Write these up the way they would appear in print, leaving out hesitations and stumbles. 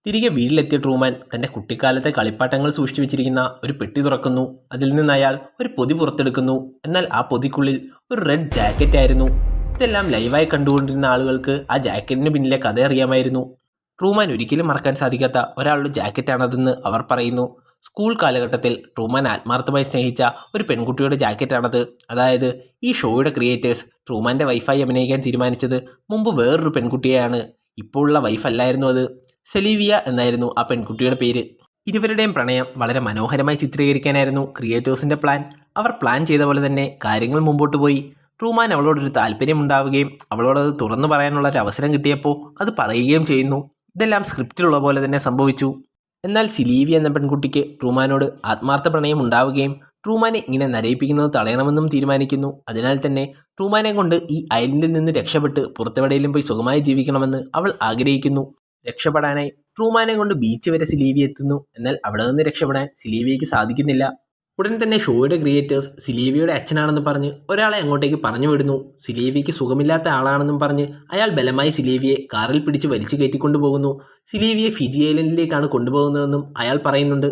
തിരികെ വീട്ടിലെത്തിയ ട്രൂമാൻ തൻ്റെ കുട്ടിക്കാലത്തെ കളിപ്പാട്ടങ്ങൾ സൂക്ഷിച്ചു വെച്ചിരിക്കുന്ന ഒരു പെട്ടി തുറക്കുന്നു. അതിൽ നിന്ന് അയാൾ ഒരു പൊതി പുറത്തെടുക്കുന്നു. എന്നാൽ ആ പൊതിക്കുള്ളിൽ ഒരു റെഡ് ജാക്കറ്റ് ആയിരുന്നു. ഇതെല്ലാം ലൈവായി കണ്ടുകൊണ്ടിരുന്ന ആളുകൾക്ക് ആ ജാക്കറ്റിന് പിന്നിലെ കഥ അറിയാമായിരുന്നു. ട്രൂമാൻ ഒരിക്കലും മറക്കാൻ സാധിക്കാത്ത ഒരാളുടെ ജാക്കറ്റാണതെന്ന് അവർ പറയുന്നു. സ്കൂൾ കാലഘട്ടത്തിൽ ട്രൂമാൻ ആത്മാർത്ഥമായി സ്നേഹിച്ച ഒരു പെൺകുട്ടിയുടെ ജാക്കറ്റാണത്. അതായത് ഈ ഷോയുടെ ക്രിയേറ്റേഴ്സ് ട്രൂമാൻ്റെ വൈഫായി അഭിനയിക്കാൻ തീരുമാനിച്ചത് മുമ്പ് വേറൊരു പെൺകുട്ടിയെയാണ്. ഇപ്പോൾ ഉള്ള വൈഫല്ലായിരുന്നു അത്. സെലീവിയ എന്നായിരുന്നു ആ പെൺകുട്ടിയുടെ പേര്. ഇരുവരുടെയും പ്രണയം വളരെ മനോഹരമായി ചിത്രീകരിക്കാനായിരുന്നു ക്രിയേറ്റേഴ്സിൻ്റെ പ്ലാൻ. അവർ പ്ലാൻ ചെയ്ത പോലെ തന്നെ കാര്യങ്ങൾ മുമ്പോട്ട് പോയി. ട്രൂമാൻ അവളോടൊരു താല്പര്യമുണ്ടാവുകയും അവളോടത് തുറന്നു പറയാനുള്ള ഒരു അവസരം കിട്ടിയപ്പോൾ അത് പറയുകയും ചെയ്യുന്നു. ഇതെല്ലാം സ്ക്രിപ്റ്റിലുള്ള പോലെ തന്നെ സംഭവിച്ചു. എന്നാൽ സിലീവി എന്ന പെൺകുട്ടിക്ക് ട്രൂമാനോട് ആത്മാർത്ഥ പ്രണയം ഉണ്ടാവുകയും ട്രൂമാനെ ഇങ്ങനെ നരയിപ്പിക്കുന്നത് തടയണമെന്നും തീരുമാനിക്കുന്നു. അതിനാൽ തന്നെ ട്രൂമാനെ കൊണ്ട് ഈ ഐലൻഡിൽ നിന്ന് രക്ഷപ്പെട്ട് പുറത്തെവിടെയെങ്കിലും പോയി സുഖമായി ജീവിക്കണമെന്ന് അവൾ ആഗ്രഹിക്കുന്നു. രക്ഷപ്പെടാനായി ട്രൂമാനെ കൊണ്ട് ബീച്ച് വരെ സിലീവി എത്തുന്നു. എന്നാൽ അവിടെ നിന്ന് രക്ഷപ്പെടാൻ സിലീവിയയ്ക്ക് സാധിക്കുന്നില്ല. ഉടൻ തന്നെ ഷോയുടെ ക്രിയേറ്റേഴ്സ് സിലീവിയുടെ അച്ഛനാണെന്ന് പറഞ്ഞ് ഒരാളെ അങ്ങോട്ടേക്ക് പറഞ്ഞു വിടുന്നു. സിലീവിയയ്ക്ക് സുഖമില്ലാത്ത ആളാണെന്നും പറഞ്ഞ് അയാൾ ബലമായി സിലീവിയെ കാറിൽ പിടിച്ച് വലിച്ചു കയറ്റിക്കൊണ്ടുപോകുന്നു. സിലീവിയെ ഫിജി ഐലൻഡിലേക്കാണ് കൊണ്ടുപോകുന്നതെന്നും അയാൾ പറയുന്നുണ്ട്.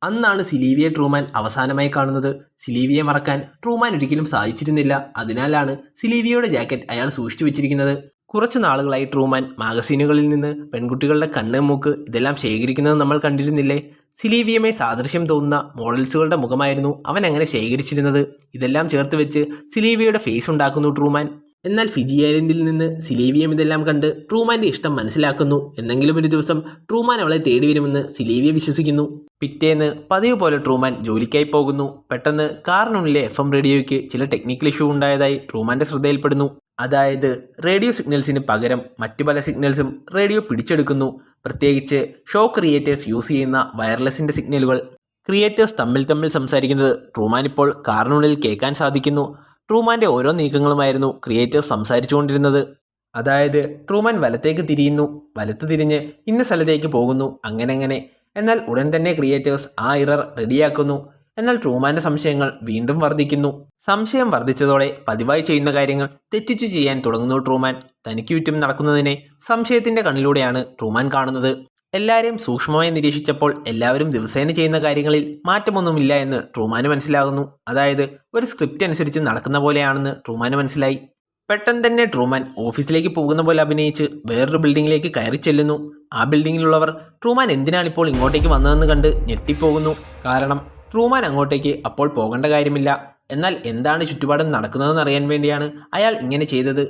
അന്നാണ് സിലീവിയെ ട്രൂമാൻ അവസാനമായി കാണുന്നത്. സിലീവിയെ മറക്കാൻ ട്രൂമാൻ ഒരിക്കലും സാധിച്ചിരുന്നില്ല. അതിനാലാണ് സിലീവിയയുടെ ജാക്കറ്റ് അയാൾ സൂക്ഷിച്ചു വെച്ചിരിക്കുന്നത്. കുറച്ചു നാളുകളായി ട്രൂമാൻ മാഗസീനുകളിൽ നിന്ന് പെൺകുട്ടികളുടെ കണ്ണ്, മൂക്ക് ഇതെല്ലാം ശേഖരിക്കുന്നത് നമ്മൾ കണ്ടിരുന്നില്ലേ? സിലീവിയുമായി സാദൃശ്യം തോന്നുന്ന മോഡൽസുകളുടെ മുഖമായിരുന്നു അവൻ അങ്ങനെ ശേഖരിച്ചിരുന്നത്. ഇതെല്ലാം ചേർത്ത് വെച്ച് സിലീവിയയുടെ ഫേസ് ഉണ്ടാക്കുന്നു ട്രൂമാൻ. എന്നാൽ ഫിജി ഐലൻഡിൽ നിന്ന് സിലീവിയം ഇതെല്ലാം കണ്ട് ട്രൂമാൻ്റെ ഇഷ്ടം മനസ്സിലാക്കുന്നു. എന്തെങ്കിലും ഒരു ദിവസം ട്രൂമാൻ അവളെ തേടി വരുമെന്ന് സിലീവിയ വിശ്വസിക്കുന്നു. പിറ്റേന്ന് പതിവ് പോലെ ട്രൂമാൻ ജോലിക്കായി പോകുന്നു. പെട്ടെന്ന് കാറിനുള്ളിലെ FM റേഡിയോയ്ക്ക് ചില ടെക്നിക്കൽ ഇഷ്യൂ ഉണ്ടായതായി ട്രൂമാൻ്റെ ശ്രദ്ധയിൽപ്പെടുന്നു. അതായത് റേഡിയോ സിഗ്നൽസിന് പകരം മറ്റു പല സിഗ്നൽസും റേഡിയോ പിടിച്ചെടുക്കുന്നു. പ്രത്യേകിച്ച് ഷോ ക്രിയേറ്റേഴ്സ് യൂസ് ചെയ്യുന്ന വയർലെസ്സിൻ്റെ സിഗ്നലുകൾ. ക്രിയേറ്റേഴ്സ് തമ്മിൽ സംസാരിക്കുന്നത് ട്രൂമാൻ ഇപ്പോൾ കാറിനുള്ളിൽ കേൾക്കാൻ സാധിക്കുന്നു. ട്രൂമാൻ്റെ ഓരോ നീക്കങ്ങളുമായിരുന്നു ക്രിയേറ്റേഴ്സ് സംസാരിച്ചുകൊണ്ടിരുന്നത്. അതായത് ട്രൂമാൻ വലത്തേക്ക് തിരിയുന്നു, വലത്ത് തിരിഞ്ഞ് ഇന്ന സ്ഥലത്തേക്ക് പോകുന്നു, അങ്ങനെ. എന്നാൽ ഉടൻ തന്നെ ക്രിയേറ്റേഴ്സ് ആ ഇറർ റെഡിയാക്കുന്നു. എന്നാൽ ട്രൂമാൻ്റെ സംശയങ്ങൾ വീണ്ടും വർദ്ധിക്കുന്നു. സംശയം വർദ്ധിച്ചതോടെ പതിവായി ചെയ്യുന്ന കാര്യങ്ങൾ തെറ്റിച്ചു ചെയ്യാൻ തുടങ്ങുന്നു ട്രൂമാൻ. തനിക്ക് ചുറ്റും നടക്കുന്നതിനെ സംശയത്തിൻ്റെ കണ്ണിലൂടെയാണ് ട്രൂമാൻ കാണുന്നത്. എല്ലാവരെയും സൂക്ഷ്മമായി നിരീക്ഷിച്ചപ്പോൾ എല്ലാവരും ദിവസേന ചെയ്യുന്ന കാര്യങ്ങളിൽ മാറ്റമൊന്നുമില്ല എന്ന് ട്രൂമാന് മനസ്സിലാകുന്നു. അതായത് ഒരു സ്ക്രിപ്റ്റ് അനുസരിച്ച് നടക്കുന്ന പോലെയാണെന്ന് ട്രൂമാന് മനസ്സിലായി. പെട്ടെന്ന് തന്നെ ട്രൂമാൻ ഓഫീസിലേക്ക് പോകുന്ന പോലെ അഭിനയിച്ച് വേറൊരു ബിൽഡിങ്ങിലേക്ക് കയറി ചെല്ലുന്നു. ആ ബിൽഡിങ്ങിലുള്ളവർ ട്രൂമാൻ എന്തിനാണിപ്പോൾ ഇങ്ങോട്ടേക്ക് വന്നതെന്ന് കണ്ട് ഞെട്ടിപ്പോകുന്നു. കാരണം ട്രൂമാൻ അങ്ങോട്ടേക്ക് അപ്പോൾ പോകേണ്ട കാര്യമില്ല. എന്നാൽ എന്താണ് ചുറ്റുപാടും നടക്കുന്നതെന്ന് അറിയാൻ വേണ്ടിയാണ് അയാൾ ഇങ്ങനെ ചെയ്തത്.